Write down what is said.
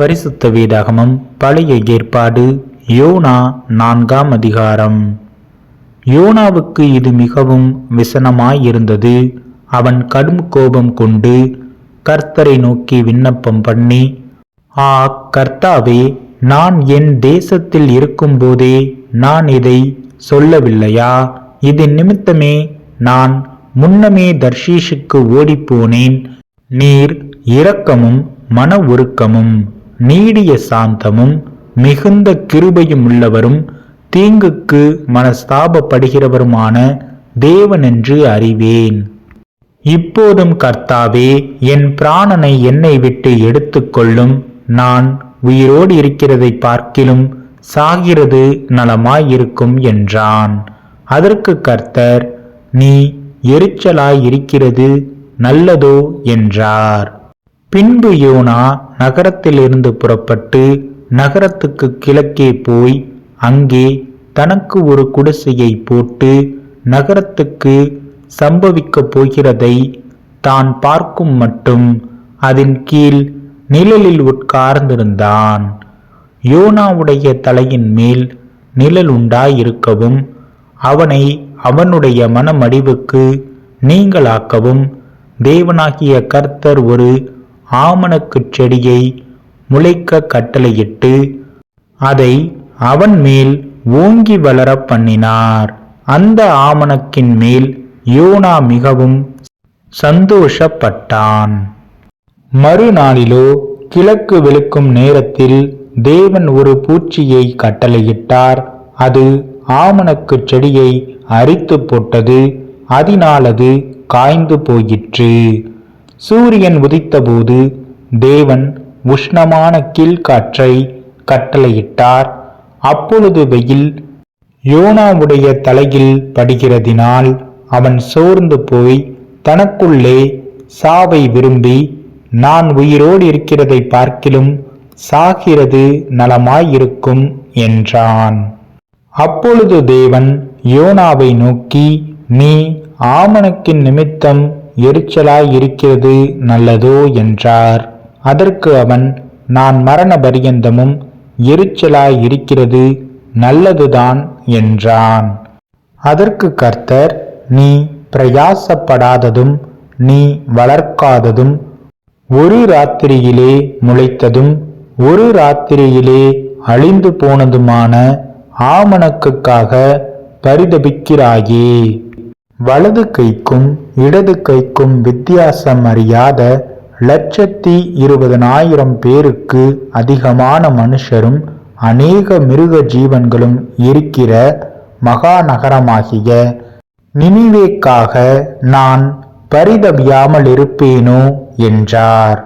பரிசுத்த வேதாகமம் பழைய ஏற்பாடு யோனா 4ஆம் அதிகாரம். யோனாவுக்கு இது மிகவும் விசனமாயிருந்தது. அவன் கடும் கோபம் கொண்டு கர்த்தரை நோக்கி விண்ணப்பம் பண்ணி, ஆ கர்த்தாவே, நான் என் தேசத்தில் இருக்கும்போதே நான் இதை சொல்லவில்லையா? இது நிமித்தமே நான் முன்னமே தர்ஷீஷுக்கு ஓடிப்போனேன். நீர் இரக்கமும் மன உருக்கமும் நீடிய சாந்தமும் மிகுந்த கிருபையும் உள்ளவரும் தீங்குக்கு மனஸ்தாபப்படுகிறவருமான தேவனென்று அறிவேன். இப்போதும் கர்த்தாவே, என் பிராணனை என்னை விட்டு எடுத்துக்கொள்ளும். நான் உயிரோடு இருக்கிறதை பார்க்கிலும் சாகிறது நலமாயிருக்கும் என்றான். அதற்கு கர்த்தர், நீ எரிச்சலாயிருக்கிறது நல்லதோ என்றார். பின்பு யோனா நகரத்திலிருந்து புறப்பட்டு நகரத்துக்கு கிழக்கே போய் அங்கே தனக்கு ஒரு குடிசையை போட்டு நகரத்துக்கு சம்பவிக்கப் போகிறதை தான் பார்க்கும் மட்டும் அதன் கீழ் நிழலில் உட்கார்ந்திருந்தான். யோனாவுடைய தலையின் மேல் நிழல் உண்டாயிருக்கவும் அவனை அவனுடைய மனமடிவுக்கு நீங்களாக்கவும் தேவனாகிய கர்த்தர் ஒரு ஆமணக்குச் செடியை முளைக்க கட்டளையிட்டு அதை அவன் மேல் ஓங்கி வளர பண்ணினார். அந்த ஆமணக்கின் மேல் யோனா மிகவும் சந்தோஷப்பட்டான். மறுநாளிலோ கிழக்கு வெளுக்கும் நேரத்தில் தேவன் ஒரு பூச்சியை கட்டளையிட்டார். அது ஆமணக்கு செடியை அரித்து போட்டது. அதனால் அது காய்ந்து போயிற்று. சூரியன் உதித்தபோது தேவன் உஷ்ணமான கீழ்காற்றை கட்டளையிட்டார். அப்பொழுது வெயில் யோனாவுடைய தலையில் படுகிறதினால் அவன் சோர்ந்து போய் தனக்குள்ளே சாவை விரும்பி, நான் உயிரோடு இருக்கிறதை பார்க்கிலும் சாகிறது நலமாயிருக்கும் என்றான். அப்பொழுது தேவன் யோனாவை நோக்கி, நீ ஆமணக்கின் நிமித்தம் எரிச்சலாயிருக்கிறது நல்லதோ என்றார். அதற்கு அவன், நான் மரண பரியந்தமும் எரிச்சலாயிருக்கிறது நல்லதுதான் என்றான். அதற்கு கர்த்தர், நீ பிரயாசப்படாததும் நீ வளர்க்காததும் ஒரு ராத்திரியிலே முளைத்ததும் ஒரு ராத்திரியிலே அழிந்து போனதுமான ஆமணக்குக்காக பரிதபிக்கிறாயே. வலது கைக்கும் இடது கைக்கும் வித்தியாசம் அறியாத 120,000 பேருக்கு அதிகமான மனுஷரும் அநேக மிருக ஜீவன்களும் இருக்கிற மகாநகரமாகிய நினிவேக்காக நான் பரிதபியாமல் இருப்பேனோ என்றார்.